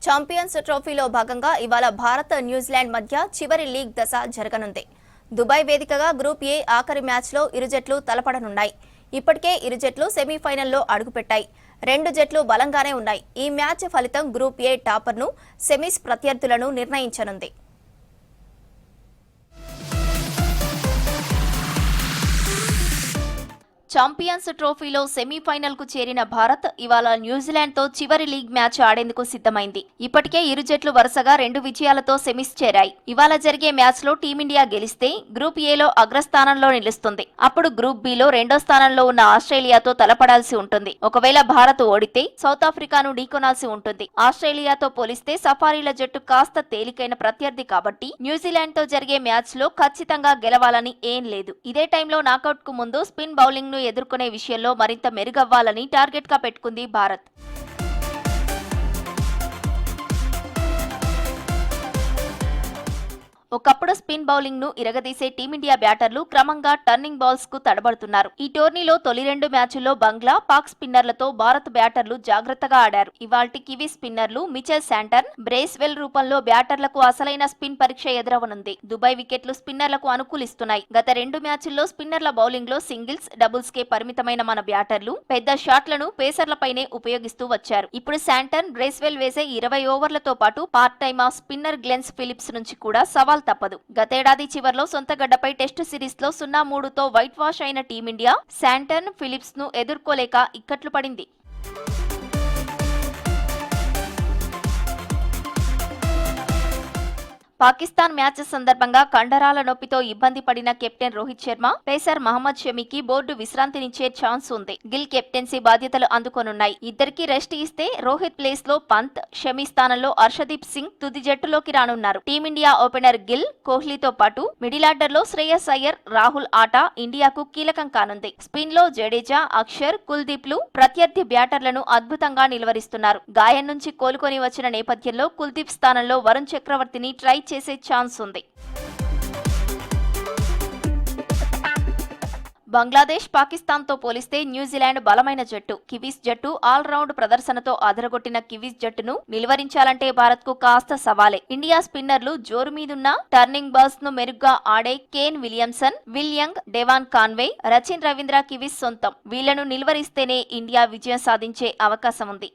Champions ట్రోఫీలో భాగంగా ఇవాళ భారత్ న్యూజిలాండ్ మధ్య చివరి లీగ్ దశ జరగనుంది. దుబాయ్ వేదికగా గ్రూప్ ఏ ఆఖరి మ్యాచ్లో ఇరు జట్లు తలపడనున్నాయి. ఇప్పటికే ఇరు జట్లు సెమీఫైనల్లో అడుగుపెట్టాయి. రెండు జట్లు బలంగానే ఉన్నాయి. ఈ మ్యాచ్ ఫలితం గ్రూప్ ఏ టాపర్ను, సెమీస్ ప్రత్యర్థులను నిర్ణయించనుంది. ఛాంపియన్స్ ట్రోఫీలో సెమీఫైనల్ కు చేరిన భారత్ ఇవాళ న్యూజిలాండ్ తో చివరి లీగ్ మ్యాచ్ ఆడేందుకు సిద్ధమైంది. ఇప్పటికే ఇరు జట్లు వరుసగా 2 విజయాలతో సెమీస్ చేరాయి. ఇవాళ జరిగే మ్యాచ్ లో టీమిండియా గెలిస్తే గ్రూప్ ఏలో అగ్రస్థానంలో నిలుస్తుంది. అప్పుడు గ్రూప్ బిలో రెండో స్థానంలో ఉన్న ఆస్ట్రేలియాతో తలపడాల్సి ఉంటుంది. ఒకవేళ భారత్ ఓడితే సౌత్ ఆఫ్రికాను ఢీకొనాల్సి ఉంటుంది. ఆస్ట్రేలియాతో పోలిస్తే సఫారీల జట్టు కాస్త తేలికైన ప్రత్యర్థి కాబట్టి న్యూజిలాండ్ తో జరిగే మ్యాచ్ లో ఖచ్చితంగా గెలవాలని ఏం లేదు. ఇదే టైంలో నాకౌట్ కు ముందు స్పిన్ బౌలింగ్ ను ఎదుర్కొనే విషయంలో మరింత మెరుగవ్వాలని టార్గెట్ గా పెట్టుకుంది భారత్. ఒకప్పుడు స్పిన్ బౌలింగ్ ను ఇరగదీసే టీమిండియా బ్యాటర్లు క్రమంగా టర్నింగ్ బాల్స్ కు తడబడుతున్నారు. ఈ టోర్నీలో తొలి 2 మ్యాచ్ల్లో బంగ్లా, పాక్ స్పిన్నర్లతో భారత్ బ్యాటర్లు జాగ్రత్తగా ఆడారు. ఇవాల్టి కివీ స్పిన్నర్లు మిచెల్ శాంటన్, బ్రేస్వెల్ రూపంలో బ్యాటర్లకు అసలైన స్పిన్ పరీక్ష ఎదురవనుంది. దుబాయ్ వికెట్లు స్పిన్నర్లకు అనుకూలిస్తున్నాయి. గత 2 మ్యాచ్ల్లో స్పిన్నర్ల బౌలింగ్ లో సింగిల్స్, డబుల్స్ కే పరిమితమైన మన బ్యాటర్లు పెద్ద షాట్లను పేసర్లపైనే ఉపయోగిస్తూ వచ్చారు. ఇప్పుడు శాంటన్, బ్రేస్వెల్ వేసే 20 ఓవర్లతో పాటు part time off spinner Glenn Phillips నుంచి కూడా సవాల్ తప్పదు. గతేడాది చివర్లో సొంత గడ్డపై టెస్టు సిరీస్ లో 0-3తో వైట్ వాష్ అయిన టీమిండియా శాంటన్, ఫిలిప్స్ ను ఎదుర్కోలేక ఇక్కట్లు పడింది. పాకిస్తాన్ మ్యాచ్ సందర్భంగా కండరాల నొప్పితో ఇబ్బంది పడిన కెప్టెన్ రోహిత్ శర్మ, పేసర్ మహమ్మద్ షమీకి బోర్డు విశ్రాంతినిచ్చే ఛాన్స్ ఉంది. గిల్ కెప్టెన్సీ బాధ్యతలు అందుకోనున్నాయి. ఇద్దరికి రెస్ట్ ఇస్తే రోహిత్ ప్లేస్ లో పంత్, షమీ స్థానంలో హర్షదీప్ సింగ్ తుది జట్టులోకి రానున్నారు. టీమిండియా ఓపెనర్ గిల్, కోహ్లీతో పాటు మిడిల్ ఆర్డర్ లో శ్రేయస్ అయ్యర్, రాహుల్ ఆట ఇండియాకు కీలకం కానుంది. స్పిన్ లో జడేజా, అక్షర్, కుల్దీప్ లు ప్రత్యర్థి బ్యాటర్లను అద్భుతంగా నిలువరిస్తున్నారు. గాయం నుంచి కోలుకొని వచ్చిన నేపథ్యంలో కుల్దీప్ స్థానంలో వరుణ్ చక్రవర్తిని ట్రై చేసే ఛాన్స్ ఉంది. బంగ్లాదేశ్, పాకిస్తాన్ తో పోలిస్తే న్యూజిలాండ్ బలమైన జట్టు. కివీస్ జట్టు ఆల్ రౌండ్ ప్రదర్శనతో అదరగొట్టిన కివీస్ జట్టును నిలువరించాలంటే భారత్ కు కాస్త సవాలే. ఇండియా స్పిన్నర్లు జోరు మీదున్న టర్నింగ్ బాల్స్ ను మెరుగ్గా ఆడే Kane Williamson, Will Young, Devon Conway, Rachin Ravindra Kiwis సొంతం. వీళ్లను నిలువరిస్తేనే ఇండియా విజయం సాధించే అవకాశం ఉంది.